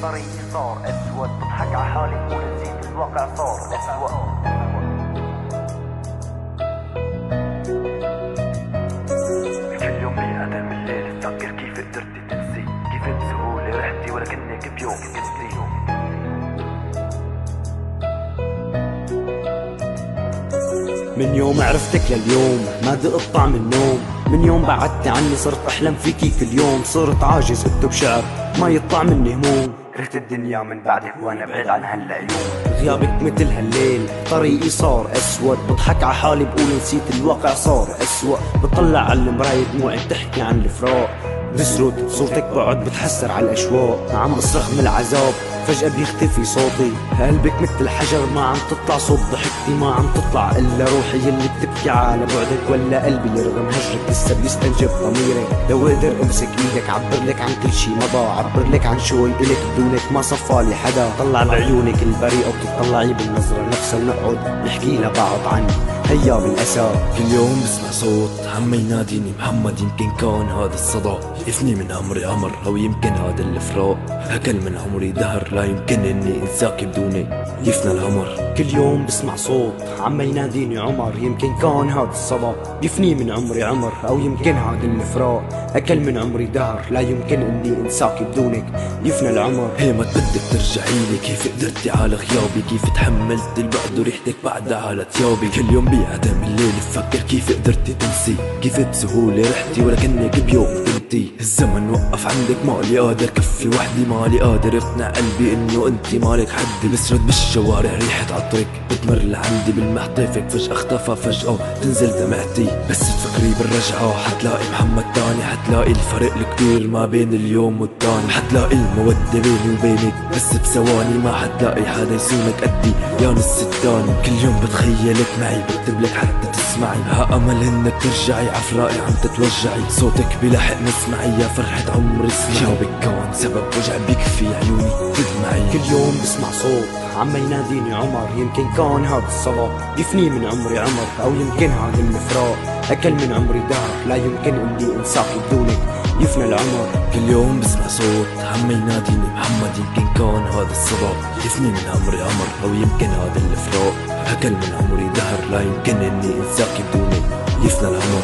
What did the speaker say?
طريقي صار أسود، بضحك على حالي ونسيت الواقع صار أسود. كل يوم بيقدم الليل تفكر كيف قدرتي تنسي، كيف بسهولة رحتي ولكنك بيوم كنتي. من يوم عرفتك لليوم ما دقت طعم النوم، من يوم بعدت عني صرت أحلم فيكي كل يوم، صرت عاجز اكتب شعر ما يطلع مني هموم. كرهت الدنيا من بعدك وانا بعيد عن هالعيون، غيابك مثل هالليل طريقي صار أسود، بضحك على حالي بقول نسيت الواقع صار أسوأ. بطلع على المراية دموعي بتحكي عن الفراق، بسرد صورتك بقعد بتحسر على الأشواق. عم بصرخ من العذاب فجأة بيختفي صوتي، قلبك مثل الحجر ما عم تطلع صوت ضحكتي، ما عم تطلع إلا روحي اللي بتبكي على بعدك، ولا قلبي اللي رغم هجرك لسه بيستنجد ضميري. لو اقدر امسك ايدك عبر لك عن كل شي مضى، عبر لك عن شوي الك بدونك ما صفالي حدا. طلع بعيونك البريئة وتطلعي بالنظرة نفسها، ونقعد نحكي لبعض عن هيا بالأسى. كل يوم بسمع صوت عم يناديني محمد، يمكن كان هذا الصدى يفني من عمري عمر، او يمكن هذا الفراق اكل من عمري دهر، لا يمكن اني انساك بدوني يفنى العمر. كل يوم بسمع صوت عم يناديني عمر، يمكن كان هذا الصدى يفني من عمري عمر، او يمكن هذا الفراق اكل من عمري دهر، لا يمكن اني انساك بدونك يفنى العمر. هي ما بدك ترجعي لي، كيف قدرتي على غيابي، كيف تحملت البعد وريحتك بعدها على ثيابي. كل يوم بيعدم الليل بفكر كيف قدرتي تنسي، كيف بسهولة رحتي ولكنك بيوم كنتي. الزمن وقف عندك مالي قادر كفي وحدي، مالي قادر اقنع قلبي انه انتي مالك حدي. بسرد بالشوارع ريحة عطرك بتمر لعندي، بالمحطفك فجأة اختفى فجأة تنزل دمعتي. بس تفكري بالرجعة حتلاقي محمد تاني، حتلاقي الفرق الكبير ما بين اليوم والتاني، حتلاقي المودة بيني وبينك بس بثواني، ما حتلاقي حدا يصونك قدي يا نص التاني. كل يوم بتخيلك معي بكتب لك حتى تسمعي، ها امل انك ترجعي عفرائي عم تتوجعي، صوتك بيلحق نسمعي يا فرحة عمري اسمعي. غيابك كان سبب وجع بيكفي عيوني تدمعي. كل يوم بسمع صوت عم يناديني عمر، يمكن كان هذا الصدى يفني من عمري عمر، او يمكن هذا الفراق اكل من عمري دهر، لا يمكن اني انساك بدونك يفنى العمر. كل يوم بسمع صوت عم يناديني محمد، يمكن كان هذا الصدى يفني من عمري عمر، او يمكن هذا الفراق اكل من عمري دهر، لا يمكن اني انساك بدونك يفنى العمر.